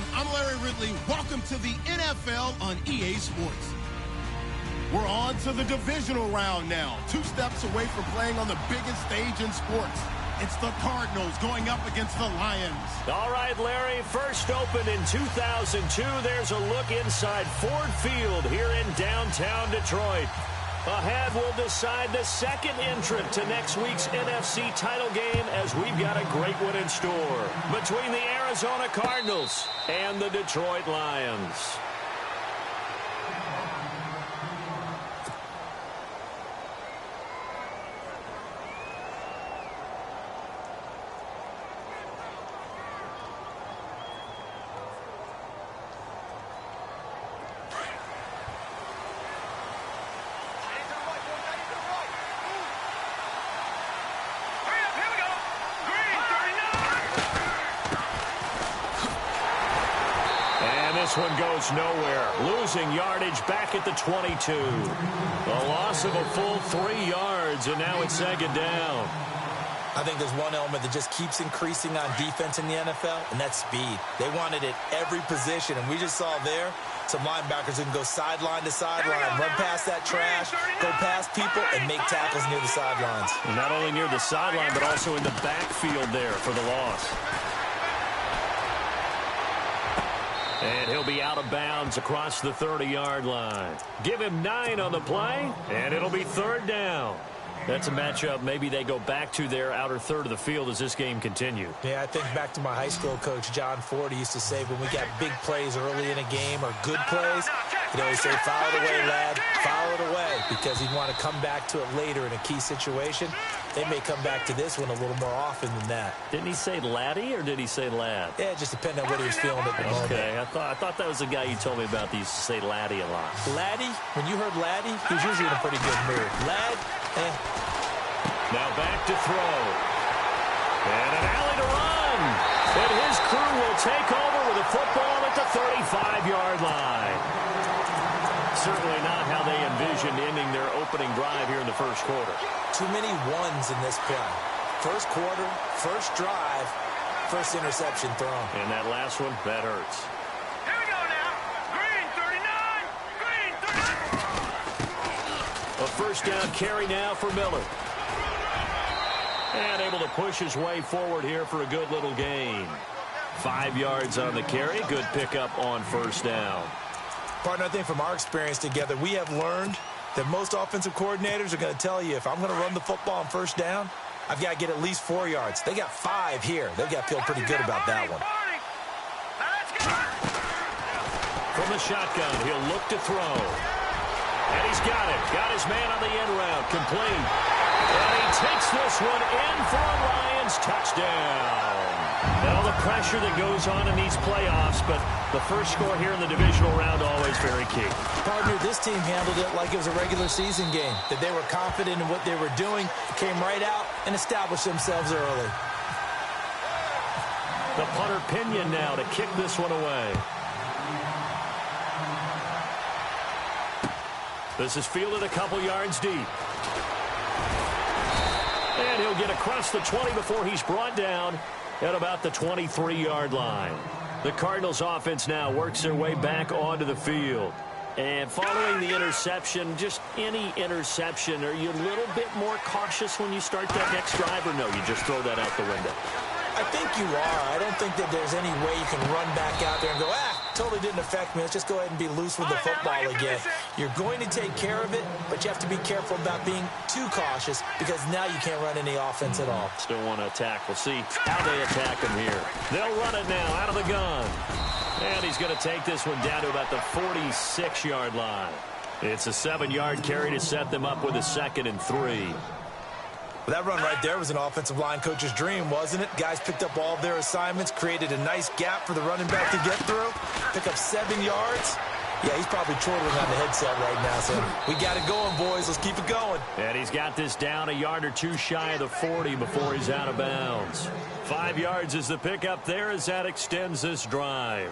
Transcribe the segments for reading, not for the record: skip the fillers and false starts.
everyone. I'm Larry Ridley. Welcome to the NFL on EA Sports. We're on to the divisional round now. 2 steps away from playing on the biggest stage in sports. It's the Cardinals going up against the Lions. All right, Larry, first opened in 2002. There's a look inside Ford Field here in downtown Detroit. Ahead, we'll decide the second entrant to next week's NFC title game as we've got a great one in store between the Arizona Cardinals and the Detroit Lions. This one goes nowhere. Losing yardage back at the 22. A loss of a full 3 yards, and now it's second down. I think there's one element that just keeps increasing on defense in the NFL, and that's speed. They want it at every position, and we just saw there some linebackers who can go sideline to sideline, run past that trash, go past people, and make tackles near the sidelines. And not only near the sideline, but also in the backfield there for the loss. And he'll be out of bounds across the 30-yard line. Give him 9 on the play, and it'll be third down. That's a matchup maybe they go back to their outer third of the field as this game continues. Yeah, I think back to my high school coach, John Ford. He used to say when we got big plays early in a game or good plays, he'd always say, foul it away, lad, foul it away, because he'd want to come back to it later in a key situation. They may come back to this one a little more often than that. Didn't he say laddie or did he say lad? Yeah, it just depended on what he was feeling at the moment. Okay, I thought that was the guy you told me about. He used to say laddie a lot. Laddie? When you heard laddie, he was usually in a pretty good mood. Lad? Now back to throw. And an alley to run. And his crew will take over with a football at the 35-yard line. Certainly not how they envisioned ending their opening drive here in the first quarter. Too many ones in this play. First quarter, first drive, first interception thrown. And that last one, that hurts. Here we go now. Green 39. Green 39. A first down carry now for Miller. And able to push his way forward here for a good little gain. 5 yards on the carry. Good pickup on first down. Partner, I think from our experience together, we have learned that most offensive coordinators are going to tell you, if I'm going to run the football on first down, I've got to get at least 4 yards. They got 5 here. They've got to feel pretty good about that one. From the shotgun, he'll look to throw. And he's got it. Got his man on the end route. Complete. And he takes this one in for a Lions touchdown. And all the pressure that goes on in these playoffs, but the first score here in the divisional round always very key. Partner, this team handled it like it was a regular season game, that they were confident in what they were doing, came right out and established themselves early. The punter Pinion now to kick this one away. This is fielded a couple yards deep. And he'll get across the 20 before he's brought down at about the 23-yard line. The Cardinals offense now works their way back onto the field. And following the interception, just any interception, are you a little bit more cautious when you start that next drive, or no, you just throw that out the window? I think you are. I don't think that there's any way you can run back out there and go, totally didn't affect me. Let's just go ahead and be loose with the football again. You're going to take care of it, but you have to be careful about being too cautious because now you can't run any offense at all. Still want to attack. We'll see how they attack him here. They'll run it now out of the gun. And he's going to take this one down to about the 46-yard line. It's a 7-yard carry to set them up with a 2nd and 3. Well, that run right there was an offensive line coach's dream, wasn't it? Guys picked up all of their assignments, created a nice gap for the running back to get through, pick up 7 yards. Yeah, he's probably chortling on the headset right now, so we got it going, boys. Let's keep it going. And he's got this down a yard or two shy of the 40 before he's out of bounds. 5 yards is the pickup there as that extends this drive.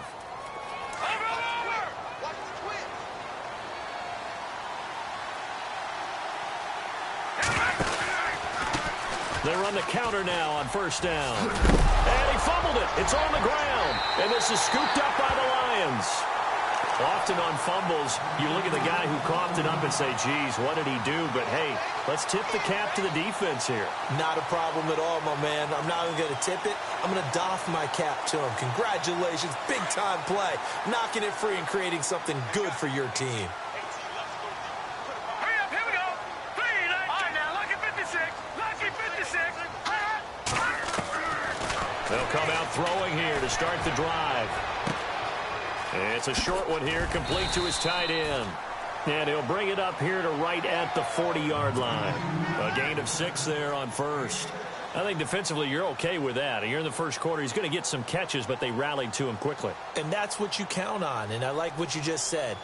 They run the counter now on first down. And he fumbled it. It's on the ground. And this is scooped up by the Lions. Often on fumbles, you look at the guy who coughed it up and say, geez, what did he do? But, hey, let's tip the cap to the defense here. Not a problem at all, my man. I'm not even going to tip it. I'm going to doff my cap to him. Congratulations. Big-time play. Knocking it free and creating something good for your team. Hurry up, here we go. 3, 9, all right, now, lucky 56. Lucky 56. They'll come out throwing here to start the drive. It's a short one here, complete to his tight end. And he'll bring it up here to right at the 40-yard line. A gain of 6 there on first. I think defensively you're okay with that. You're in the first quarter. He's going to get some catches, but they rallied to him quickly. And that's what you count on. And I like what you just said.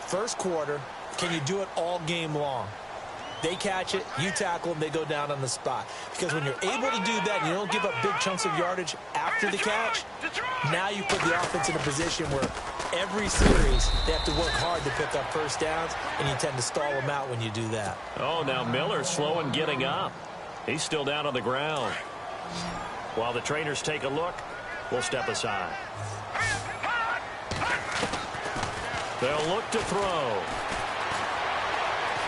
First quarter, can you do it all game long? They catch it, you tackle them, they go down on the spot. Because when you're able to do that and you don't give up big chunks of yardage after the catch, now you put the offense in a position where every series they have to work hard to pick up first downs, and you tend to stall them out when you do that. Oh, now Miller's slow in getting up. He's still down on the ground. While the trainers take a look, we'll step aside. They'll look to throw.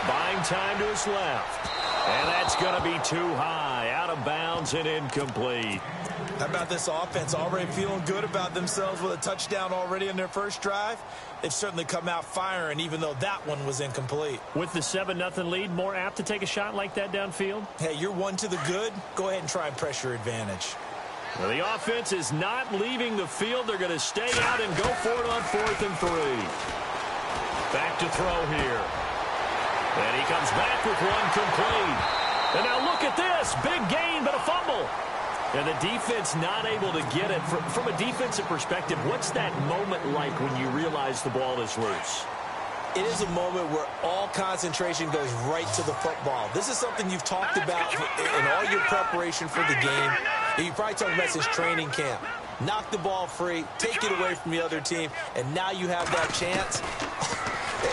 Buying time to his left. And that's going to be too high. Out of bounds and incomplete. How about this offense already feeling good about themselves with a touchdown already in their first drive? They've certainly come out firing, even though that one was incomplete. With the 7-0 lead, more apt to take a shot like that downfield? Hey, you're one to the good. Go ahead and try and press your advantage. Well, the offense is not leaving the field. They're going to stay out and go for it on 4th and 3. Back to throw here. And he comes back with one complete. And now look at this. Big gain, but a fumble. And the defense not able to get it. From a defensive perspective, what's that moment like when you realize the ball is loose? It is a moment where all concentration goes right to the football. This is something you've talked about in all your preparation for the game. You probably talked about since training camp. Knock the ball free, take it away from the other team, and now you have that chance.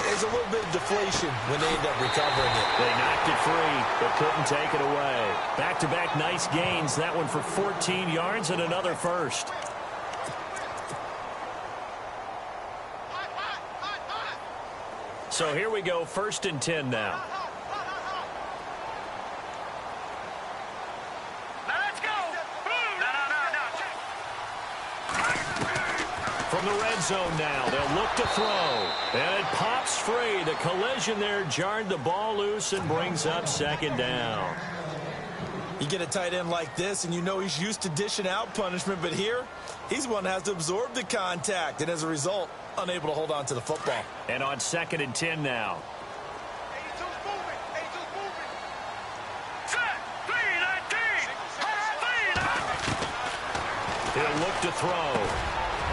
There's a little bit of deflation when they end up recovering it. They knocked it free, but couldn't take it away. Back-to-back nice gains. That one for 14 yards and another first. So here we go, 1st and 10 now. From the red zone now, they'll look to throw. And it pops free. The collision there jarred the ball loose and brings up 2nd down. You get a tight end like this, and you know he's used to dishing out punishment, but here, he's one that has to absorb the contact, and as a result, unable to hold on to the football. And on 2nd and 10 now. He'll look to throw.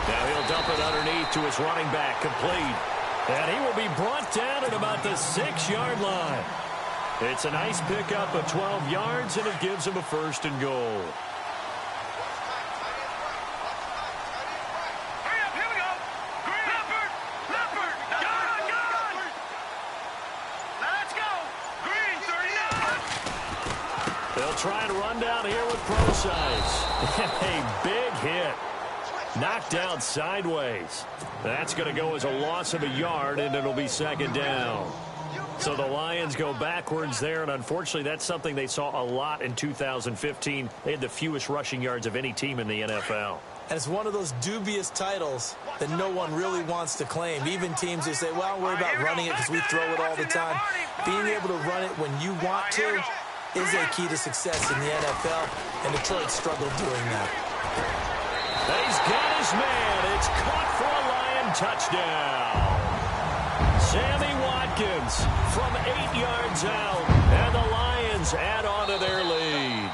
Now he'll dump it underneath to his running back, complete. And he will be brought down at about the 6-yard line. It's a nice pickup of 12 yards, and it gives him a 1st and goal. Hurry up, here we go. Leopard. Gun. Now let's go. Green, 39. They'll try and run down here with Procise. A big hit. Knocked down sideways. That's going to go as a loss of a yard, and it'll be 2nd down. So the Lions go backwards there, and unfortunately that's something they saw a lot in 2015. They had the fewest rushing yards of any team in the NFL. And it's one of those dubious titles that no one really wants to claim. Even teams who say, well, I don't worry about running it because we throw it all the time. Being able to run it when you want to is a key to success in the NFL, and Detroit struggled doing that. He's got his man. It's caught for a Lion touchdown. Sammy Watkins from 8 yards out, and the Lions add on to their lead.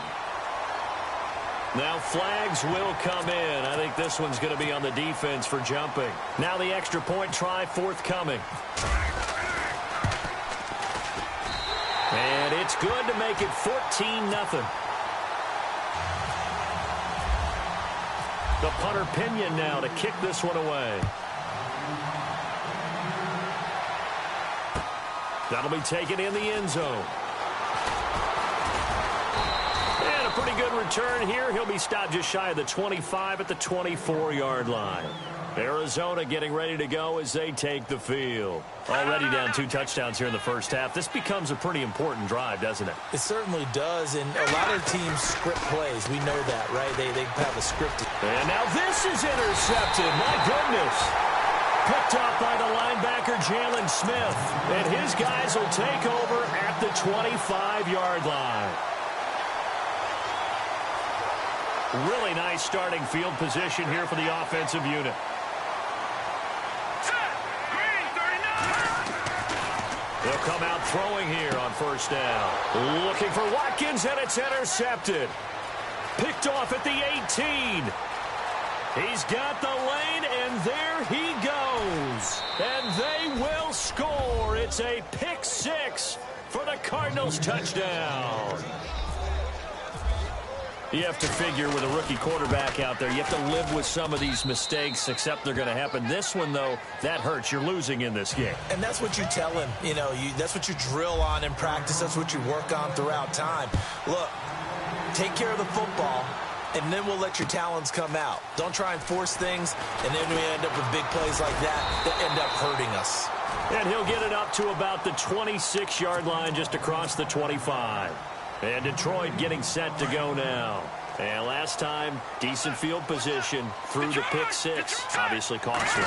Now flags will come in. I think this one's going to be on the defense for jumping. Now the extra point try forthcoming. And it's good to make it 14-0. The punter Pinion now to kick this one away. That'll be taken in the end zone. And pretty good return here. He'll be stopped just shy of the 25 at the 24-yard line. Arizona getting ready to go as they take the field. Already down 2 touchdowns here in the first half. This becomes a pretty important drive, doesn't it? It certainly does, and a lot of teams script plays. We know that, right? They have a scripted. And now this is intercepted. My goodness. Picked up by the linebacker, Jalen Smith. And his guys will take over at the 25-yard line. Really nice starting field position here for the offensive unit. They'll come out throwing here on first down. Looking for Watkins, and it's intercepted. Picked off at the 18. He's got the lane, and there he goes. And they will score. It's a pick 6 for the Cardinals touchdown. You have to figure with a rookie quarterback out there, you have to live with some of these mistakes, except they're going to happen. This one, though, that hurts. You're losing in this game. And that's what you tell him. You know, that's what you drill on in practice. That's what you work on throughout time. Look, take care of the football, and then we'll let your talents come out. Don't try and force things, and then we end up with big plays like that end up hurting us. And he'll get it up to about the 26-yard line just across the 25. And Detroit getting set to go now. And last time, decent field position through the pick 6. Obviously costly.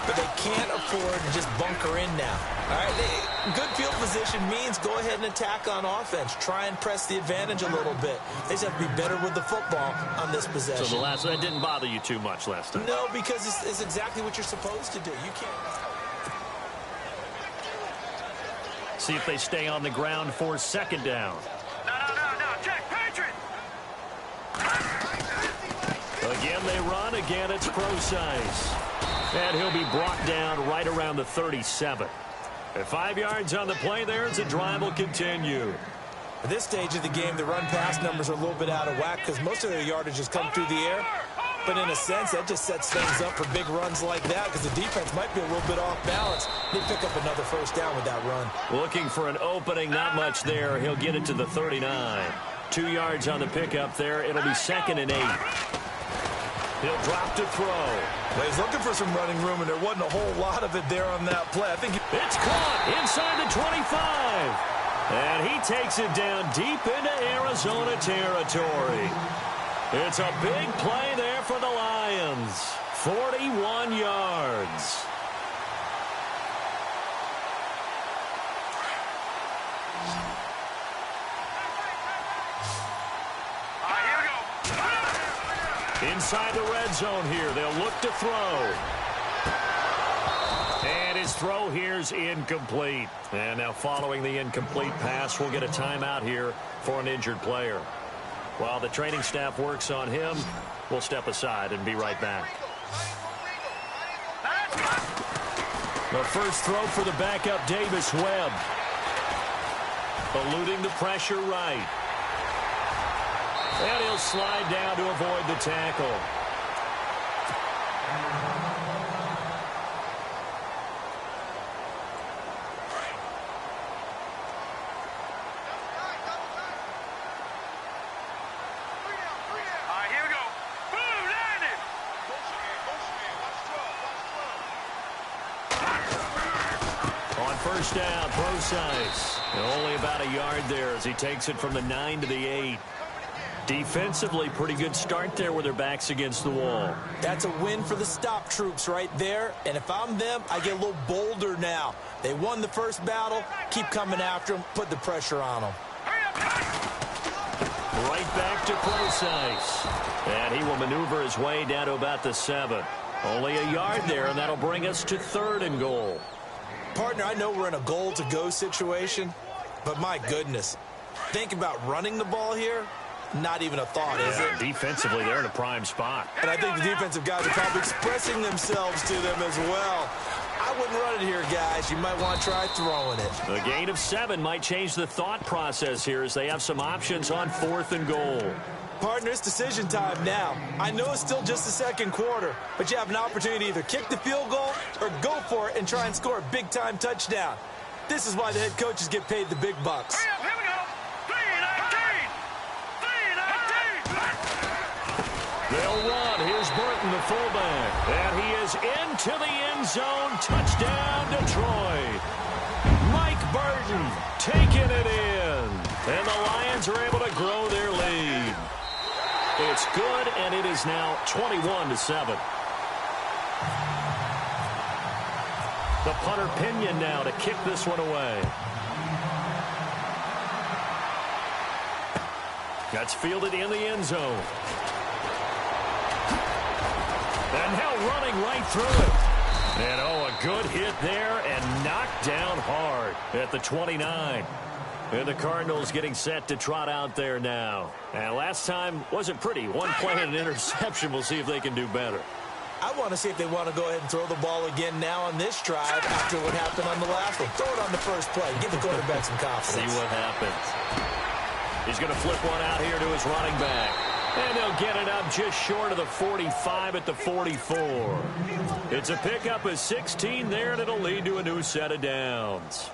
But they can't afford to just bunker in now. All right, good field position means go ahead and attack on offense. Try and press the advantage a little bit. They just have to be better with the football on this possession. So that didn't bother you too much last time? No, because it's exactly what you're supposed to do. You can't. See if they stay on the ground for second down. Again, they run. Again, it's Procise. And he'll be brought down right around the 37. At 5 yards on the play there, as the drive will continue. At this stage of the game, the run-pass numbers are a little bit out of whack because most of their yardage has come through the air. But in a sense, that just sets things up for big runs like that because the defense might be a little bit off balance. They pick up another first down with that run. Looking for an opening, not much there. He'll get it to the 39. 2 yards on the pickup there. It'll be 2nd and 8. He'll drop to throw. Well, he's looking for some running room, and there wasn't a whole lot of it there on that play. I think it's caught inside the 25. And he takes it down deep into Arizona territory. It's a big play there for the Lions. 41 yards. Inside the red zone here. They'll look to throw. And his throw here's incomplete. And now following the incomplete pass, we'll get a timeout here for an injured player. While the training staff works on him, we'll step aside and be right back. The first throw for the backup, Davis Webb. Eluding the pressure right. And he'll slide down to avoid the tackle. On first down, Procise. Only about a yard there as he takes it from the 9 to the 8. Defensively, pretty good start there with their backs against the wall. That's a win for the stop troops right there. And if I'm them, I get a little bolder now. They won the first battle. Keep coming after them. Put the pressure on them. Right back to Procise. And he will maneuver his way down to about the 7. Only a yard there, and that'll bring us to 3rd and goal. Partner, I know we're in a goal-to-go situation, but my goodness. Think about running the ball here. Not even a thought, is it? Defensively, they're in a prime spot. And I think the defensive guys are probably expressing themselves to them as well. I wouldn't run it here, guys. You might want to try throwing it. A gain of 7 might change the thought process here as they have some options on 4th and goal. Partner, it's decision time now. I know it's still just the second quarter, but you have an opportunity to either kick the field goal or go for it and try and score a big-time touchdown. This is why the head coaches get paid the big bucks. Here we go. 3-19. 3-19. They'll run. Here's Burton, the fullback. And he is into the end zone. Touchdown, Detroit. Mike Burton taking it in. And the Lions are able to grow their lead. It's good, and it is now 21-7. The punter Pinion now to kick this one away. That's fielded in the end zone. And now running right through it. And oh, a good hit there and knocked down hard at the 29. And the Cardinals getting set to trot out there now. And last time wasn't pretty. One play and an interception. We'll see if they can do better. I want to see if they want to go ahead and throw the ball again now on this drive after what happened on the last one. Throw it on the first play. Give the quarterback some confidence. See what happens. He's going to flip one out here to his running back. And they'll get it up just short of the 45 at the 44. It's a pickup of 16 there, and it'll lead to a new set of downs.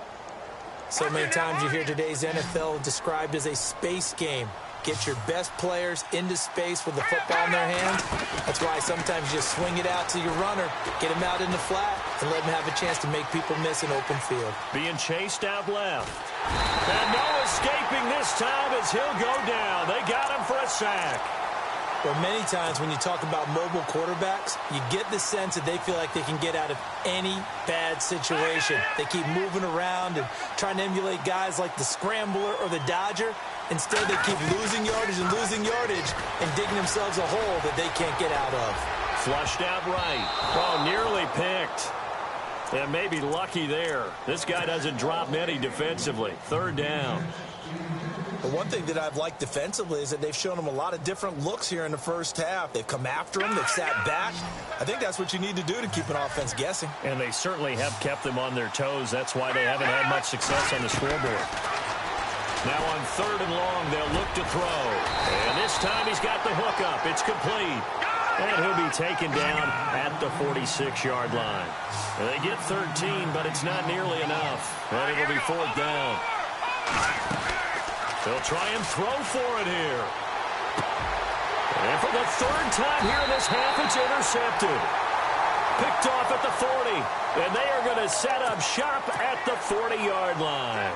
So many times you hear today's NFL described as a space game. Get your best players into space with the football in their hands. That's why sometimes you just swing it out to your runner, get him out in the flat, and let him have a chance to make people miss an open field. Being chased out left. And no escaping this time as he'll go down. They got him for a sack. Well, many times when you talk about mobile quarterbacks, you get the sense that they feel like they can get out of any bad situation. They keep moving around and trying to emulate guys like the Scrambler or the Dodger. Instead, they keep losing yardage and digging themselves a hole that they can't get out of. Flushed out right. Oh, nearly picked. And maybe lucky there. This guy doesn't drop many defensively. Third down. The one thing that I've liked defensively is that they've shown them a lot of different looks here in the first half. They've come after them. They've sat back. I think that's what you need to do to keep an offense guessing. And they certainly have kept them on their toes. That's why they haven't had much success on the scoreboard. Now on third and long, they'll look to throw. And this time he's got the hook up. It's complete. And he'll be taken down at the 46-yard line. They get 13, but it's not nearly enough. And it'll be fourth down. They'll try and throw for it here. And for the third time here in this half, it's intercepted. Picked off at the 40. And they are going to set up shop at the 40-yard line.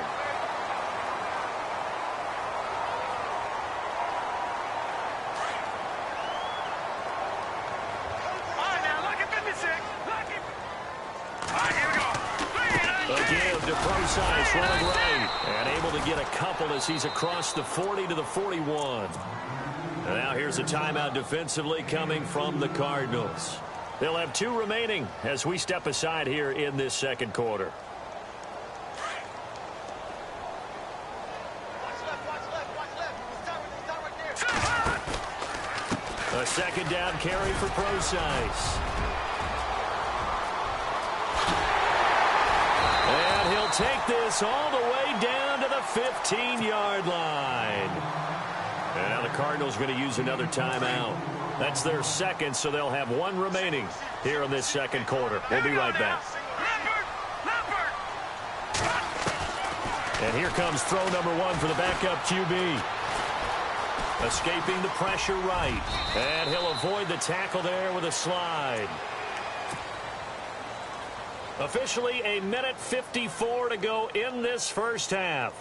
DeProsize running right and able to get a couple as he's across the 40 to the 41. And now here's a timeout defensively coming from the Cardinals. They'll have 2 remaining as we step aside here in this second quarter. A second down carry for Prosize. And he'll take this all the way down to the 15-yard line. And now the Cardinals are going to use another timeout. That's their second, so they'll have 1 remaining here in this second quarter. We'll be right back. And here comes throw number 1 for the backup QB. Escaping the pressure right. And he'll avoid the tackle there with a slide. Officially a minute 54 to go in this first half.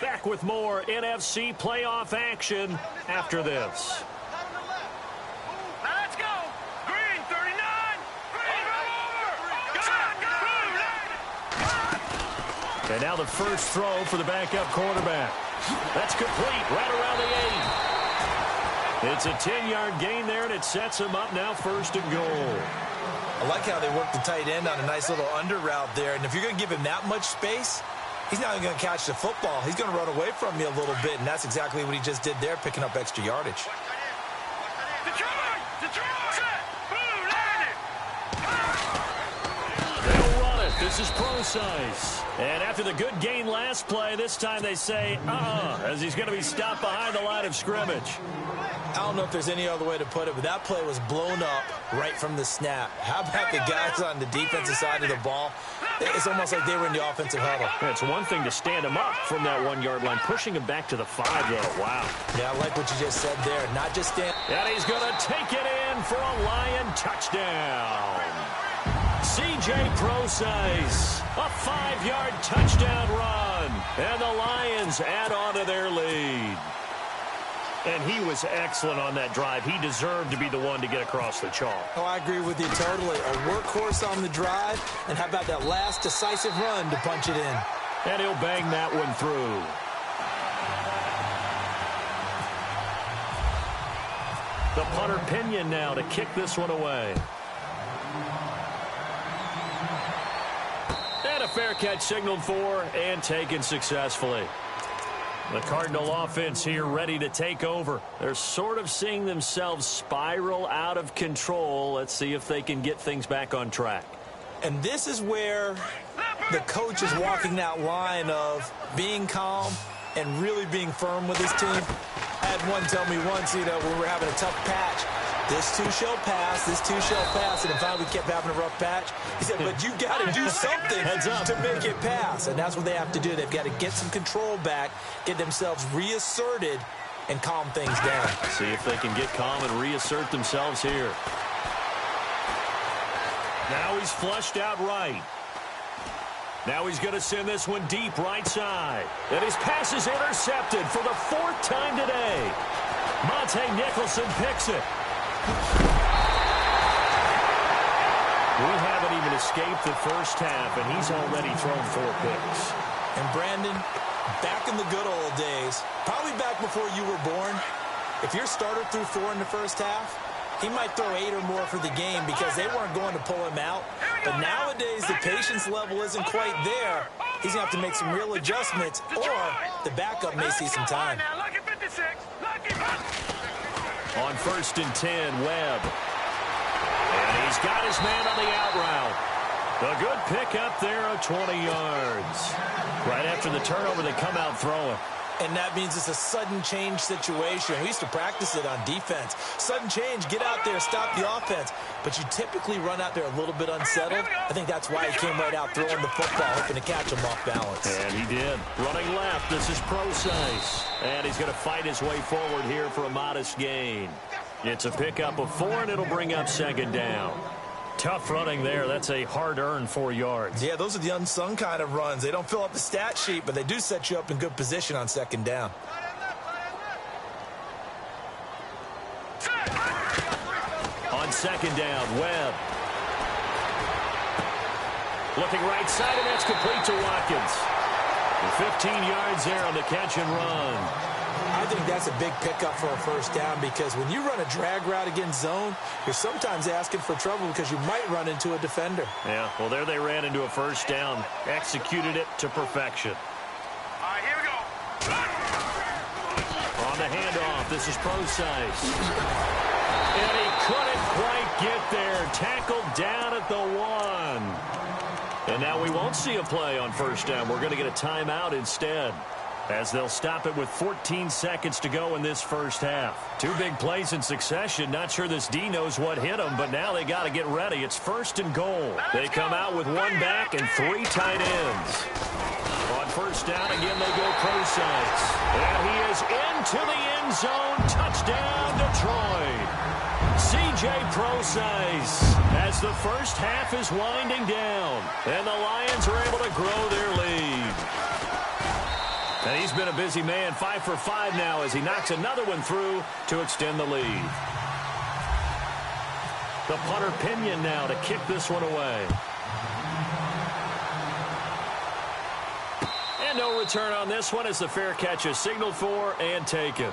Back with more NFC playoff action after this. Let's go. Green, 39. And now the first throw for the backup quarterback. That's complete right around the 8. It's a 10-yard gain there, and it sets him up now first and goal. I like how they work the tight end on a nice little under route there. And if you're going to give him that much space, he's not even going to catch the football. He's going to run away from you a little bit, and that's exactly what he just did there, picking up extra yardage. They'll run it. This is Prosize. And after the good gain last play, this time they say, as he's going to be stopped behind the line of scrimmage. I don't know if there's any other way to put it, but that play was blown up right from the snap. How about the guys on the defensive side of the ball? It's almost like they were in the offensive huddle. It's one thing to stand him up from that 1-yard line, pushing him back to the 5, though. Wow. Yeah, I like what you just said there. Not just stand. And he's going to take it in for a Lion touchdown. C.J. Procise, a 5-yard touchdown run. And the Lions add on to their lead. And he was excellent on that drive. He deserved to be the one to get across the chalk. Oh, I agree with you totally. A workhorse on the drive. And how about that last decisive run to punch it in? And he'll bang that one through. The punter Pinion now to kick this one away. And a fair catch signaled for and taken successfully. The Cardinal offense here ready to take over. They're sort of seeing themselves spiral out of control. Let's see if they can get things back on track. And this is where the coach is walking that line of being calm and really being firm with his team. I had one tell me once, when we're having a tough patch, this too shall pass, this too shall pass, and finally we kept having a rough patch. He said, but you got to do something to make it pass, and that's what they have to do. They've got to get some control back, get themselves reasserted, and calm things down. See if they can get calm and reassert themselves here. Now he's flushed out right. Now he's going to send this one deep right side. And his pass is intercepted for the 4th time today. Monte Nicholson picks it. We haven't even escaped the first half, and he's already thrown 4 picks. And Brandon, back in the good old days, probably back before you were born, if your starter threw 4 in the first half, he might throw 8 or more for the game because they weren't going to pull him out. But nowadays, the patience level isn't quite there. He's going to have to make some real adjustments, or the backup may see some time. On 1st and 10, Webb. And he's got his man on the out route. A good pickup there of 20 yards. Right after the turnover, they come out throwing. And that means it's a sudden change situation. We used to practice it on defense. Sudden change, get out there, stop the offense. But you typically run out there a little bit unsettled. I think that's why he came right out throwing the football, hoping to catch him off balance. And he did. Running left, this is Procise. And he's going to fight his way forward here for a modest gain. It's a pickup of 4, and it'll bring up 2nd down. Tough running there. That's a hard-earned 4 yards. Yeah, those are the unsung kind of runs. They don't fill up the stat sheet, but they do set you up in good position on 2nd down. On 2nd down, Webb. Looking right side, and that's complete to Watkins. 15 yards there on the catch and run. I think that's a big pickup for a 1st down because when you run a drag route against zone, you're sometimes asking for trouble because you might run into a defender. Yeah, well, there they ran into a 1st down. Executed it to perfection. All right, here we go. On the handoff, this is Procise. And he couldn't quite get there. Tackled down at the 1. And now we won't see a play on 1st down. We're going to get a timeout instead, as they'll stop it with 14 seconds to go in this 1st half. 2 big plays in succession. Not sure this D knows what hit them, but now they got to get ready. It's 1st and goal. They come out with 1 back and 3 tight ends. On 1st down, again, they go Procise. And he is into the end zone. Touchdown, Detroit. C.J. Procise, as the 1st half is winding down. And the Lions are able to grow their lead. And he's been a busy man, 5 for 5 now as he knocks another one through to extend the lead. The punter Pinion now to kick this one away. And no return on this one as the fair catch is signaled for and taken.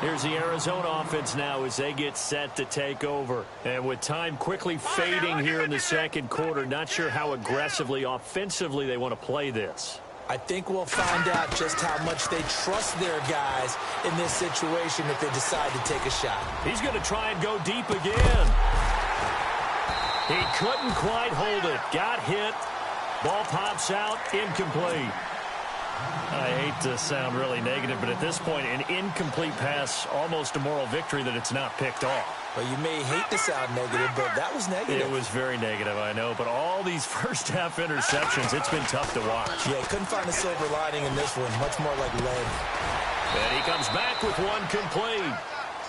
Here's the Arizona offense now as they get set to take over. And with time quickly fading here in the 2nd quarter, not sure how aggressively, offensively they want to play this. I think we'll find out just how much they trust their guys in this situation if they decide to take a shot. He's going to try and go deep again. He couldn't quite hold it. Got hit. Ball pops out. Incomplete. I hate to sound really negative, but at this point, an incomplete pass, almost a moral victory that it's not picked off. Well, you may hate to sound negative, but that was negative. It was very negative, I know. But all these first-half interceptions, it's been tough to watch. Yeah, couldn't find a silver lining in this one. Much more like lead. And he comes back with one complete.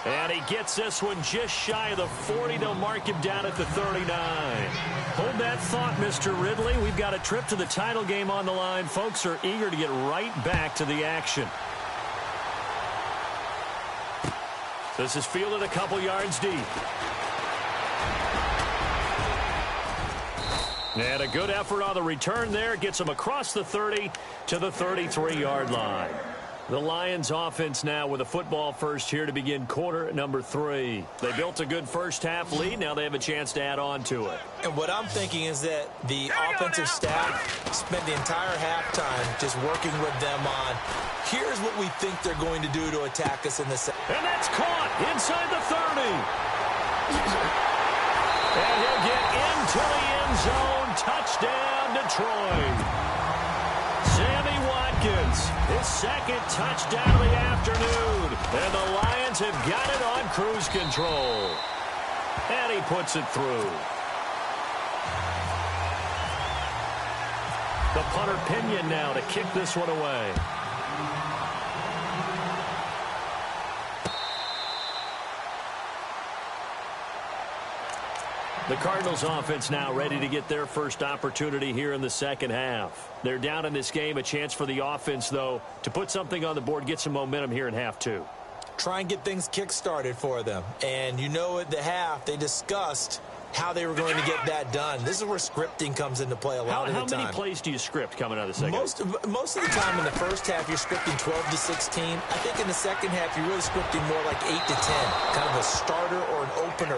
And he gets this one just shy of the 40. They'll mark him down at the 39. Hold that thought, Mr. Ridley. We've got a trip to the title game on the line. Folks are eager to get right back to the action. This is fielded a couple yards deep. And a good effort on the return there. Gets him across the 30 to the 33-yard line. The Lions offense now with a football first here to begin quarter number 3. They built a good first-half lead. Now they have a chance to add on to it. And what I'm thinking is that the offensive staff spent the entire halftime just working with them on, here's what we think they're going to do to attack us in the second. And that's caught inside the 30. And he'll get into the end zone. Touchdown, Detroit. Sammy Watkins, his second touchdown of the afternoon. And the Lions have got it on cruise control. And he puts it through. The punter Pinion now to kick this one away. The Cardinals offense now ready to get their first opportunity here in the second half. They're down in this game. A chance for the offense, though, to put something on the board, get some momentum here in half 2. Try and get things kick-started for them. And you know at the half, they discussed how they were going to get that done. This is where scripting comes into play a lot of the time. How many plays do you script coming out of the second? Most of the time in the first half, you're scripting 12 to 16. I think in the second half, you're really scripting more like 8 to 10. Kind of a starter or an opener,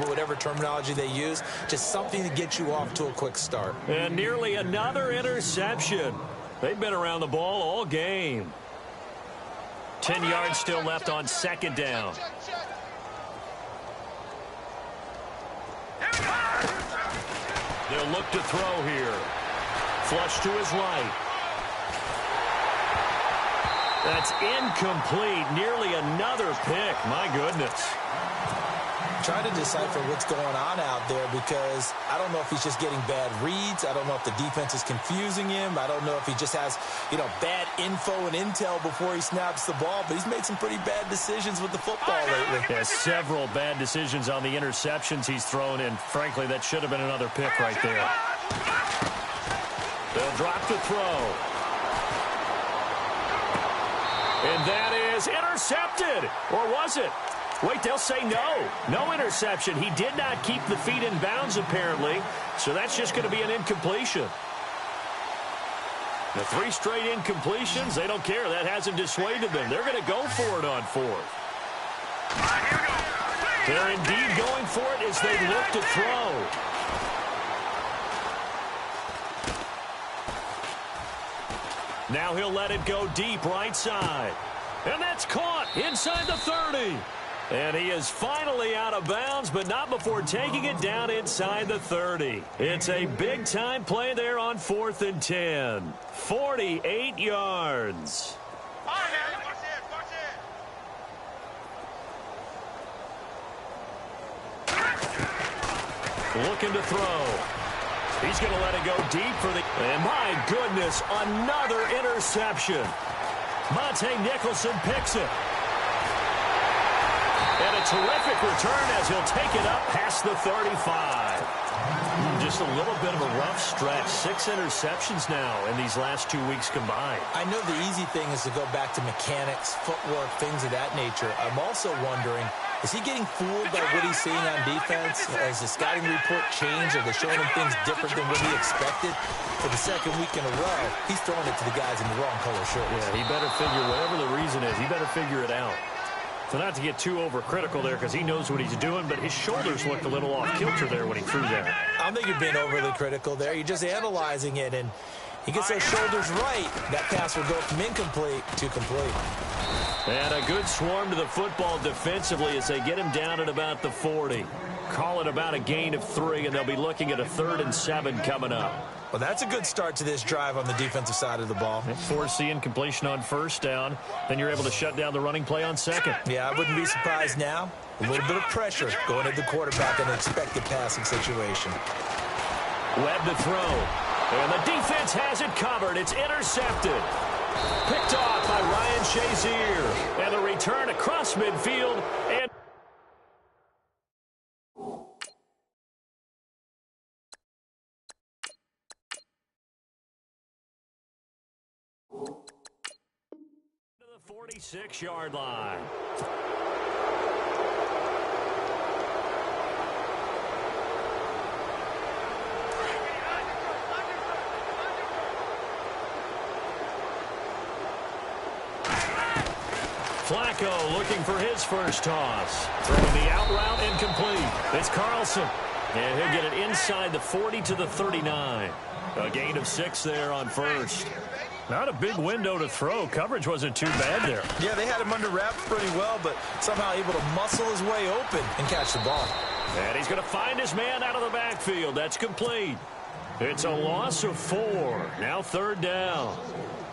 whatever terminology they use. Just something to get you off to a quick start. And nearly another interception. They've been around the ball all game. 10 yards still left on second down. They'll look to throw here. Flush to his right. That's incomplete. Nearly another pick. My goodness. Trying to decipher what's going on out there because I don't know if he's just getting bad reads. I don't know if the defense is confusing him. I don't know if he just has, bad info and intel before he snaps the ball. But he's made some pretty bad decisions with the football lately. Yeah, several bad decisions on the interceptions he's thrown in. Frankly, that should have been another pick right there. They'll drop the throw. And that is intercepted. Or was it? Wait, they'll say no. No interception. He did not keep the feet in bounds, apparently. So that's just going to be an incompletion. The 3 straight incompletions, they don't care. That hasn't dissuaded them. They're going to go for it on 4th. They're indeed going for it as they look to throw. Now he'll let it go deep right side. And that's caught inside the 30. And he is finally out of bounds, but not before taking it down inside the 30. It's a big-time play there on 4th and 10. 48 yards. Looking to throw. He's going to let it go deep for the... And my goodness, another interception. Monte Nicholson picks it. And a terrific return as he'll take it up past the 35. Just a little bit of a rough stretch. 6 interceptions now in these last 2 weeks combined. I know the easy thing is to go back to mechanics, footwork, things of that nature. I'm also wondering, is he getting fooled by what he's seeing on defense? Has the scouting report changed? Are they showing him things different than what he expected? For the second week in a row, he's throwing it to the guys in the wrong color shirts. Yeah, he better figure, whatever the reason is, he better figure it out. So not to get too overcritical there because he knows what he's doing, but his shoulders looked a little off kilter there when he threw that. I don't think you're being overly critical there. You're just analyzing it, and he gets those shoulders right. That pass will go from incomplete to complete. And a good swarm to the football defensively as they get him down at about the 40. Call it about a gain of 3, and they'll be looking at a 3rd and 7 coming up. Well, that's a good start to this drive on the defensive side of the ball. Force incompletion on 1st down. Then you're able to shut down the running play on 2nd. Yeah, I wouldn't be surprised now. A little bit of pressure going at the quarterback in an expected passing situation. Webb to throw. And the defense has it covered. It's intercepted. Picked off by Ryan Shazier. And the return across midfield. And to the 46-yard line. Flacco looking for his first toss. Throwing the out route incomplete. It's Carlson. And he'll get it inside the 40 to the 39. A gain of 6 there on 1st. Not a big window to throw. Coverage wasn't too bad there. Yeah, they had him under wraps pretty well, but somehow able to muscle his way open and catch the ball. And he's going to find his man out of the backfield. That's complete. It's a loss of 4. Now 3rd down.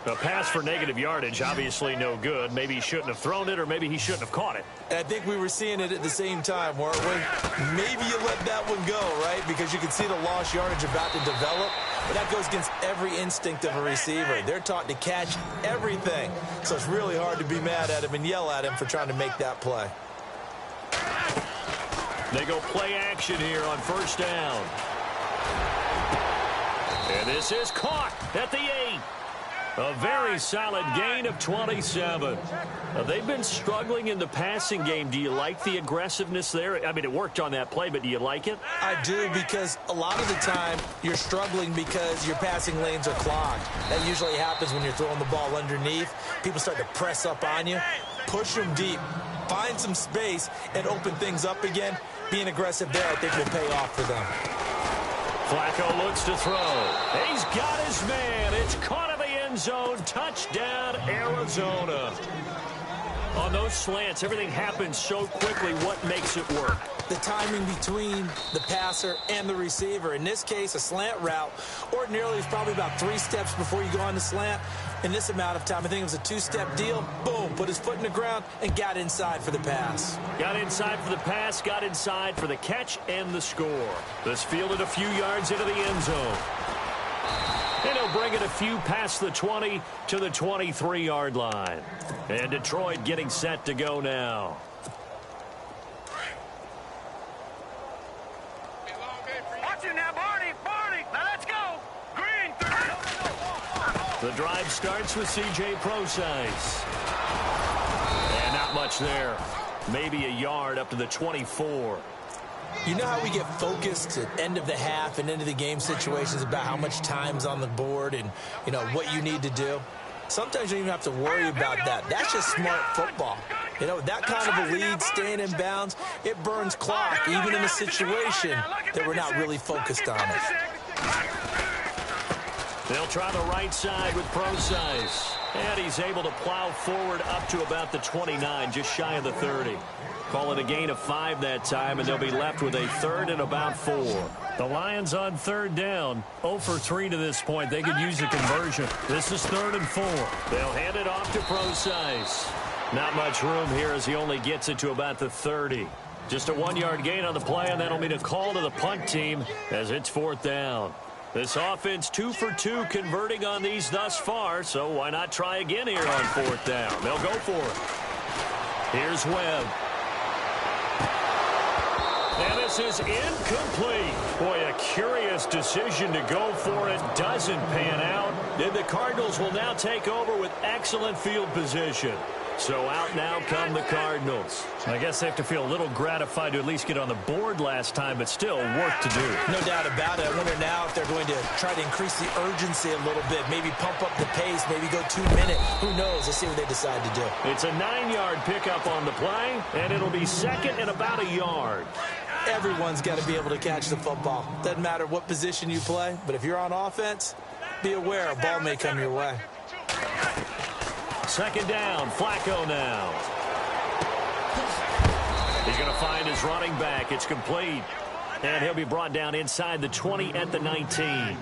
A pass for negative yardage, obviously no good. Maybe he shouldn't have thrown it, or maybe he shouldn't have caught it. I think we were seeing it at the same time, weren't we? Maybe you let that one go, right? Because you can see the lost yardage about to develop. But that goes against every instinct of a receiver. They're taught to catch everything. So it's really hard to be mad at him and yell at him for trying to make that play. They go play action here on 1st down. And this is caught at the 8. A very solid gain of 27. They've been struggling in the passing game. Do you like the aggressiveness there? I mean, it worked on that play, but do you like it? I do, because a lot of the time you're struggling because your passing lanes are clogged. That usually happens when you're throwing the ball underneath. People start to press up on you. Push them deep. Find some space and open things up again. Being aggressive there, I think, will pay off for them. Flacco looks to throw. He's got his man. It's caught in the end zone. Touchdown, Arizona. On those slants, everything happens so quickly. What makes it work? The timing between the passer and the receiver. In this case, a slant route ordinarily is probably about 3 steps before you go on the slant. In this amount of time, I think it was a 2-step deal. Boom, put his foot in the ground and got inside for the pass. Got inside for the pass, got inside for the catch and the score. This fielded a few yards into the end zone. And he'll bring it a few past the 20 to the 23-yard line. And Detroit getting set to go now. Watch it now, Barney. Now let's go. Green. The drive starts with C.J. Procise. And not much there. Maybe a yard up to the 24. You know how we get focused at end of the half and into the game situations about how much time's on the board and, you know, what you need to do? Sometimes you don't even have to worry about that. That's just smart football. You know, that kind of a lead, staying in bounds, it burns clock, even in a situation that we're not really focused on it. They'll try the right side with Procise. And he's able to plow forward up to about the 29, just shy of the 30. Call it a gain of 5 that time, and they'll be left with a 3rd and about 4. The Lions on 3rd down, 0 for 3 to this point. They could use a conversion. This is 3rd and 4. They'll hand it off to Procise. Not much room here as he only gets it to about the 30. Just a 1-yard gain on the play, and that'll mean a call to the punt team as it's 4th down. This offense 2 for 2 converting on these thus far, so why not try again here on 4th down? They'll go for it. Here's Webb. And this is incomplete. Boy, a curious decision to go for it. Doesn't pan out. And the Cardinals will now take over with excellent field position. So out now come the Cardinals. I guess they have to feel a little gratified to at least get on the board last time, but still work to do. No doubt about it. I wonder now if they're going to try to increase the urgency a little bit, maybe pump up the pace, maybe go 2-minute. Who knows? Let's see what they decide to do. It's a 9-yard pickup on the play, and it'll be 2nd and about a yard. Everyone's got to be able to catch the football. Doesn't matter what position you play, but if you're on offense, be aware a ball may come your way. 2nd down, Flacco now. He's going to find his running back. It's complete. And he'll be brought down inside the 20 at the 19.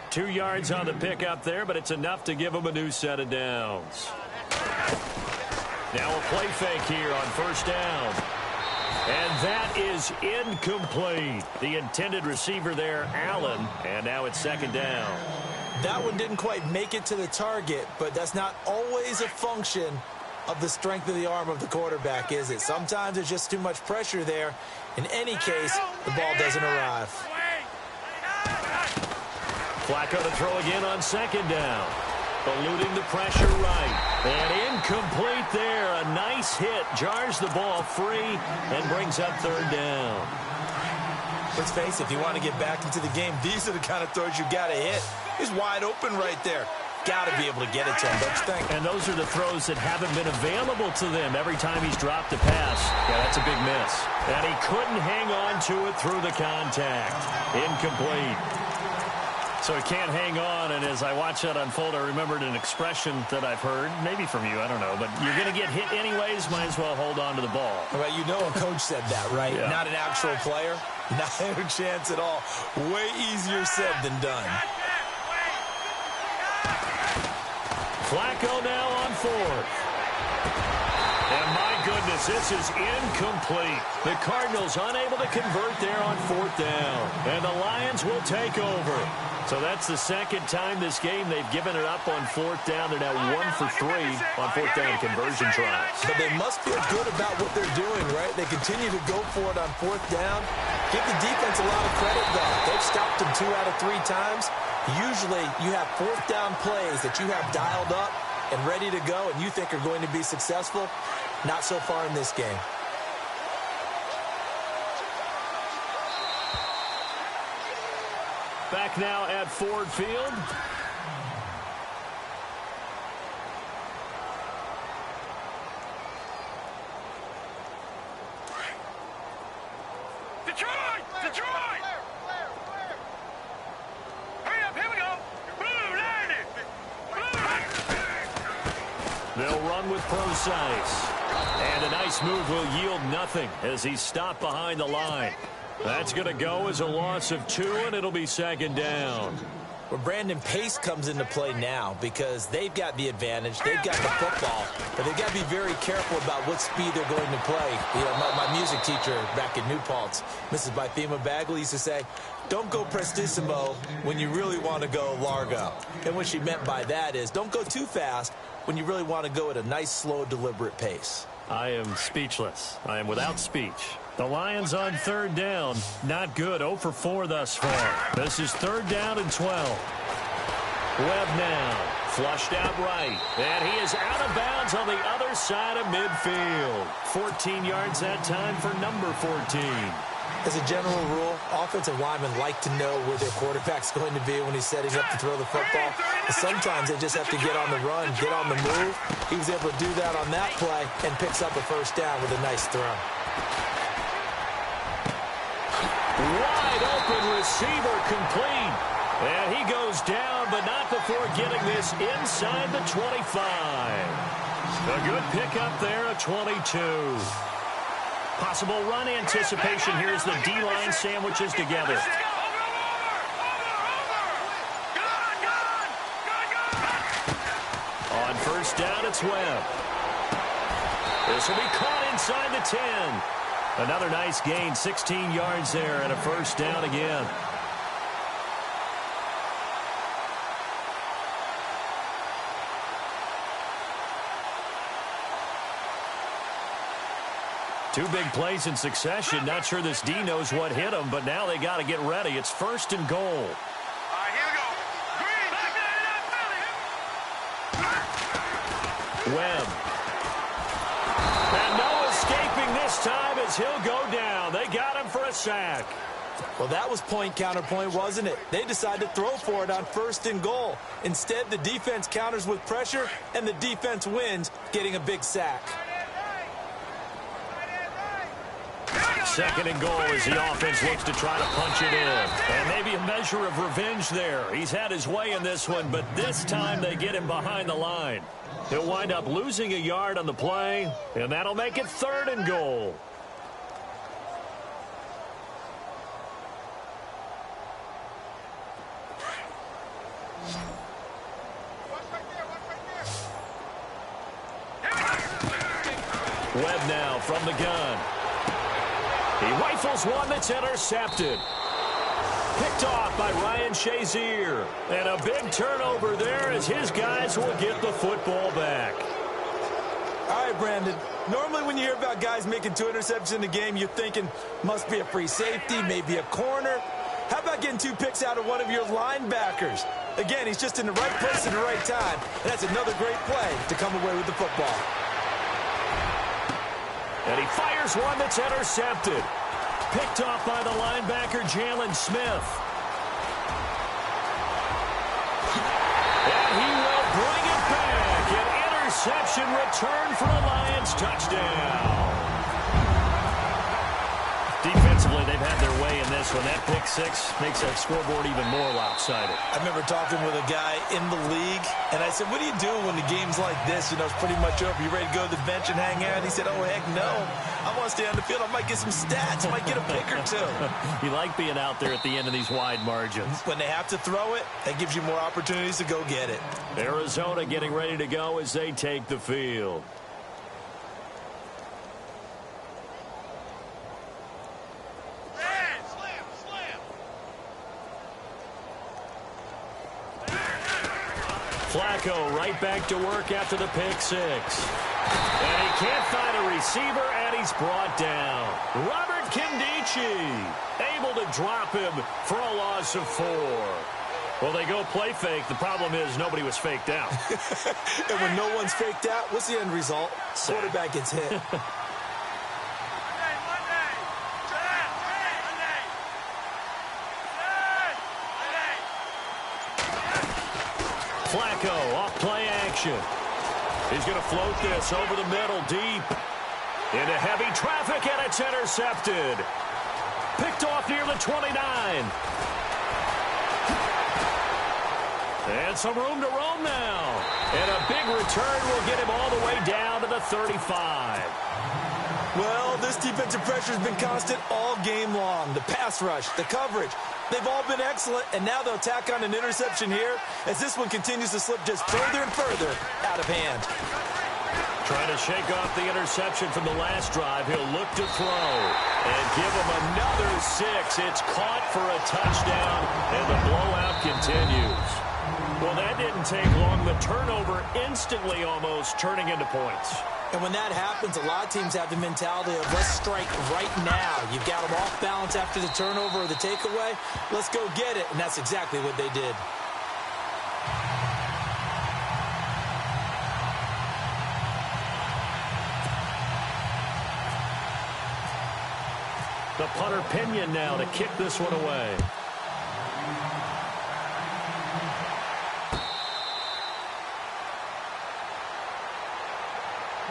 2 yards on the pickup there, but it's enough to give him a new set of downs. Now a play fake here on first down. And that is incomplete. The intended receiver there, Allen, and now it's second down. That one didn't quite make it to the target, but that's not always a function of the strength of the arm of the quarterback, is it? Sometimes there's just too much pressure there. In any case, the ball doesn't arrive. Flacco to throw again on second down. Eluding the pressure right. And incomplete there. A nice hit. Jars the ball free and brings up third down. Let's face it, if you want to get back into the game, these are the kind of throws you got to hit. He's wide open right there. Got to be able to get it to him, don't you think? And those are the throws that haven't been available to them every time he's dropped a pass. Yeah, that's a big miss. And he couldn't hang on to it through the contact. Incomplete. So he can't hang on, and as I watch that unfold, I remembered an expression that I've heard, maybe from you, I don't know, but you're going to get hit anyways, might as well hold on to the ball. Well, you know a coach said that, right? Yeah. Not an actual player. Not a chance at all. Way easier said than done. Flacco now on fourth. And my goodness, this is incomplete. The Cardinals unable to convert there on fourth down. And the Lions will take over. So that's the second time this game they've given it up on fourth down. They're now 1 for 3 on fourth down conversion tries. But they must feel good about what they're doing, right? They continue to go for it on fourth down. Give the defense a lot of credit, though. They've stopped them 2 out of 3 times. Usually you have fourth down plays that you have dialed up and ready to go and you think are going to be successful. Not so far in this game. Back now at Ford Field. Detroit! Detroit! Hurry up, here we go! Blue, line it! They'll run with Procise. And a nice move will yield nothing as he's stopped behind the line. That's going to go as a loss of 2, and it'll be second down. Well, Brandon, pace comes into play now because they've got the advantage. They've got the football, but they've got to be very careful about what speed they're going to play. You know, my music teacher back in New Paltz, Mrs. Bythema Bagley, used to say, don't go prestissimo when you really want to go largo. And what she meant by that is don't go too fast when you really want to go at a nice, slow, deliberate pace. I am speechless. I am without speech. The Lions on third down. Not good. 0 for 4 thus far. This is third down and 12. Webb now. Flushed out right. And he is out of bounds on the other side of midfield. 14 yards that time for number 14. As a general rule, offensive linemen like to know where their quarterback's going to be when he's setting up to throw the football. But sometimes they just have to get on the run, get on the move. He was able to do that on that play and picks up a first down with a nice throw. Wide open receiver complete. And he goes down, but not before getting this inside the 25. A good pickup there at 22. Possible run anticipation. Here's the D-line sandwiches together. On first down, it's Webb. This will be caught inside the 10. Another nice gain, 16 yards there, and a first down again. Two big plays in succession. Not sure this D knows what hit him, but now they got to get ready. It's first and goal. All right, here we go. Green, back there, Webb. And no escaping this time as he'll go down. They got him for a sack. Well, that was point counterpoint, wasn't it? They decided to throw for it on first and goal. Instead, the defense counters with pressure, and the defense wins, getting a big sack. Second and goal as the offense looks to try to punch it in. And maybe a measure of revenge there. He's had his way in this one, but this time they get him behind the line. He'll wind up losing a yard on the play, and that'll make it third and goal. Webb now from the gun. He rifles one that's intercepted. Picked off by Ryan Shazier. And a big turnover there as his guys will get the football back. All right, Brandon. Normally when you hear about guys making 2 interceptions in a game, you're thinking must be a free safety, maybe a corner. How about getting 2 picks out of one of your linebackers? Again, he's just in the right place at the right time. And that's another great play to come away with the football. And he fires one that's intercepted. Picked off by the linebacker, Jalen Smith. And he will bring it back. An interception return for a Lions touchdown. Defensively, they've had their way in this one. That pick 6 makes that scoreboard even more lopsided. I remember talking with a guy in the league, and I said, what do you do when the game's like this? You know, it's pretty much over. You ready to go to the bench and hang out? He said, oh, heck no. I want to stay on the field. I might get some stats. I might get a pick or 2. You like being out there at the end of these wide margins. When they have to throw it, that gives you more opportunities to go get it. Arizona getting ready to go as they take the field. Flacco right back to work after the pick 6. And he can't find a receiver, and he's brought down. Robert Kindici able to drop him for a loss of 4. Well, they go play fake. The problem is nobody was faked out. And when no one's faked out, what's the end result? Quarterback gets hit. Flacco off play action. He's going to float this over the middle deep. Into heavy traffic, and it's intercepted. Picked off near the 29. And some room to roam now. And a big return will get him all the way down to the 35. Well, this defensive pressure has been constant all game long. The pass rush, the coverage, they've all been excellent, and now they'll tack on an interception here as this one continues to slip just further and further out of hand. Trying to shake off the interception from the last drive. He'll look to throw and give him another 6. It's caught for a touchdown, and the blowout continues. Well, that didn't take long. The turnover instantly almost turning into points. And when that happens, a lot of teams have the mentality of let's strike right now. You've got them off balance after the turnover or the takeaway. Let's go get it. And that's exactly what they did. The punter Pinion now to kick this one away.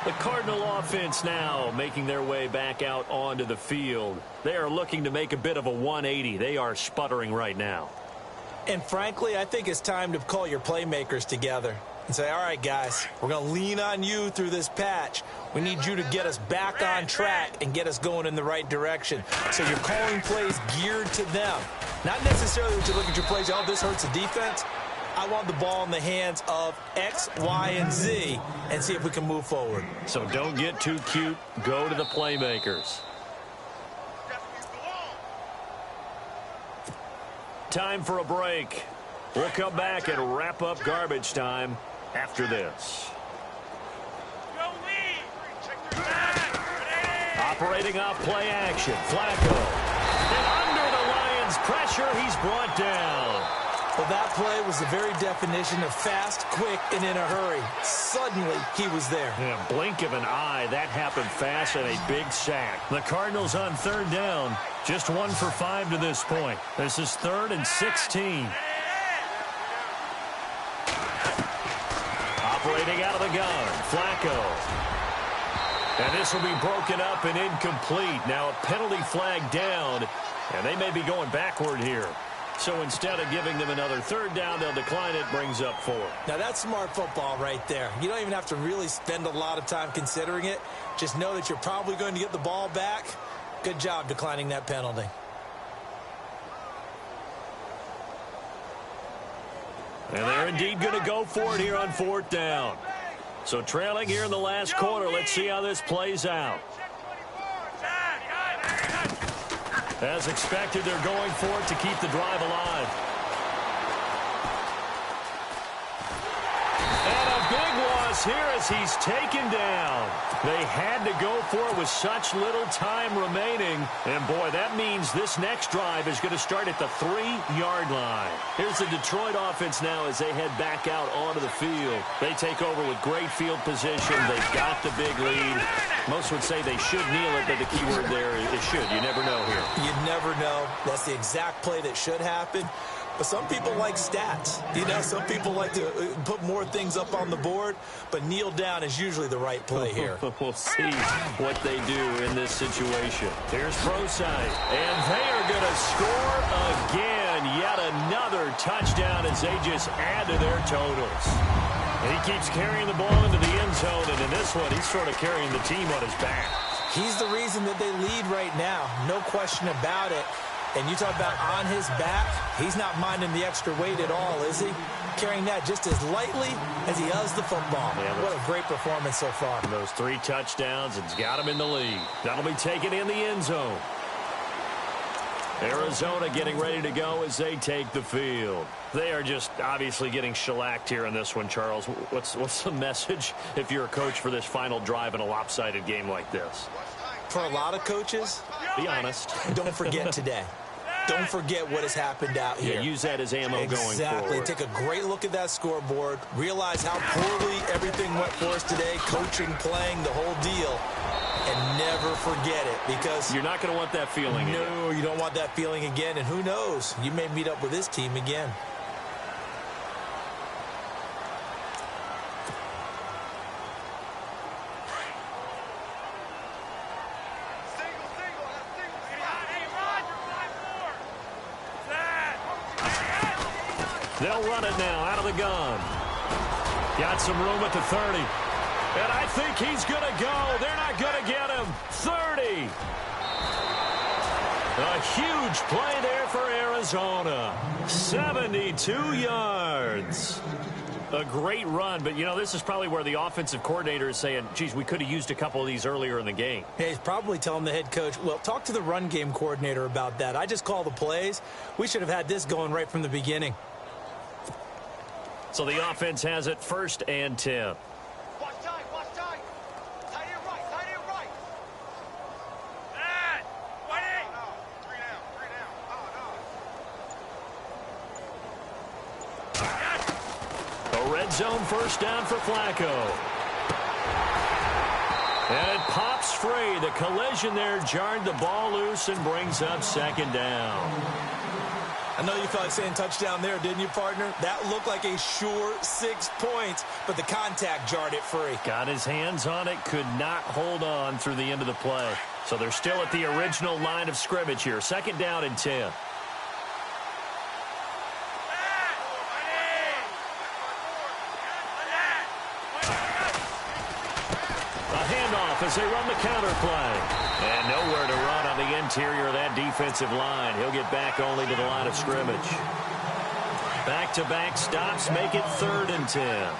The Cardinal offense now making their way back out onto the field. They are looking to make a bit of a 180. They are sputtering right now. And frankly, I think it's time to call your playmakers together and say, all right, guys, we're going to lean on you through this patch. We need you to get us back on track and get us going in the right direction. So you're calling plays geared to them. Not necessarily that you look at your plays, oh, this hurts the defense. I want the ball in the hands of X, Y, and Z and see if we can move forward. So don't get too cute. Go to the playmakers. Time for a break. We'll come back and wrap up garbage time after this. Operating off play action. Flacco. And under the Lions' pressure, he's brought down. Well, that play was the very definition of fast, quick, and in a hurry. Suddenly, he was there. In a blink of an eye, that happened fast and a big sack. The Cardinals on 3rd down. Just 1 for 5 to this point. This is 3rd and 16. Operating out of the gun, Flacco. And this will be broken up and incomplete. Now a penalty flag down, and they may be going backward here. So instead of giving them another 3rd down, they'll decline it, brings up 4. Now that's smart football right there. You don't even have to really spend a lot of time considering it. Just know that you're probably going to get the ball back. Good job declining that penalty. And they're indeed going to go for it here on 4th down. So trailing here in the last quarter. Let's see how this plays out. As expected, they're going for it to keep the drive alive. And a big loss here as he's taken down. They had to go for it with such little time remaining. And, boy, that means this next drive is going to start at the 3-yard line. Here's the Detroit offense now as they head back out onto the field. They take over with great field position. They've got the big lead. Most would say they should kneel it, but the key word there is should. You never know here. You never know. That's the exact play that should happen. But some people like stats. You know, some people like to put more things up on the board, but kneel down is usually the right play here. We'll see what they do in this situation. Here's Proside, and they are going to score again. Yet another touchdown as they just add to their totals. And he keeps carrying the ball into the end zone, and in this one, he's sort of carrying the team on his back. He's the reason that they lead right now. No question about it. And you talk about on his back, he's not minding the extra weight at all, is he? Carrying that just as lightly as he does the football. Yeah, what a great performance so far. Those 3 touchdowns, it's got him in the lead. That'll be taken in the end zone. Arizona getting ready to go as they take the field. They are just obviously getting shellacked here in this one, Charles. What's the message if you're a coach for this final drive in a lopsided game like this? For a lot of coaches, be honest. Don't forget today. Don't forget what has happened out here. Yeah, use that as ammo going forward. Exactly. Take a great look at that scoreboard. Realize how poorly everything went for us today. Coaching, playing, the whole deal. And never forget it because you're not going to want that feeling again. No, you don't want that feeling again. And who knows? You may meet up with this team again. They'll run it now out of the gun. Got some room at the 30. And I think he's going to go. They're not going to get him. 30. A huge play there for Arizona. 72 yards. A great run, but, you know, this is probably where the offensive coordinator is saying, geez, we could have used a couple of these earlier in the game. Hey, he's probably telling the head coach, well, talk to the run game coordinator about that. I just call the plays. We should have had this going right from the beginning. So the offense has it 1st and 10. Watch time, watch time. Tight end right, tight end right. That, 20. No, 3 down, 3 down. A red zone 1st down for Flacco. And it pops free. The collision there jarred the ball loose and brings up 2nd down. I know you felt like saying touchdown there, didn't you, partner? That looked like a sure 6 points, but the contact jarred it free. Got his hands on it, could not hold on through the end of the play. So they're still at the original line of scrimmage here. 2nd down and 10. A handoff as they run the counter play. And nowhere to run on the interior of that defensive line. He'll get back only to the line of scrimmage. Back-to-back stops make it 3rd and 10.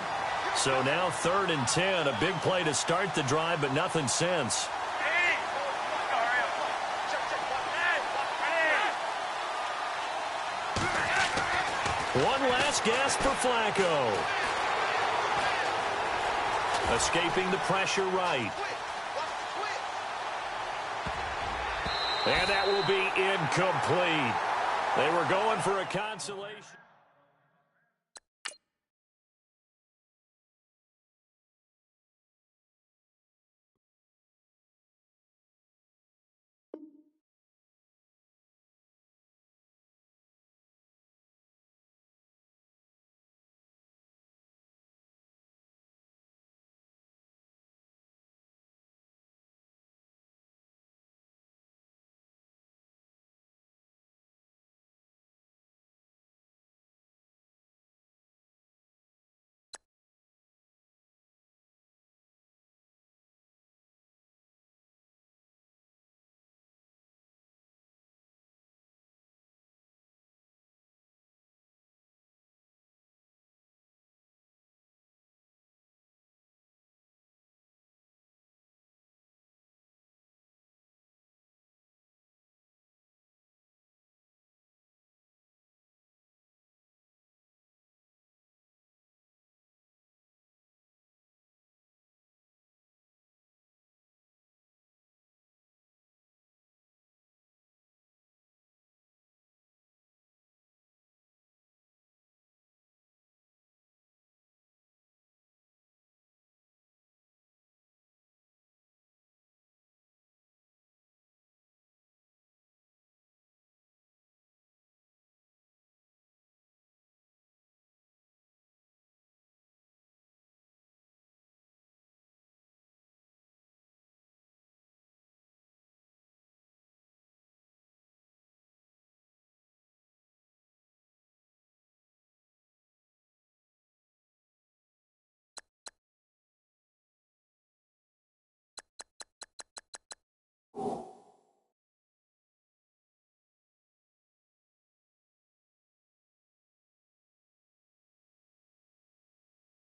So now 3rd and 10. A big play to start the drive, but nothing since. One last gasp for Flacco. Escaping the pressure right. And that will be incomplete. They were going for a consolation.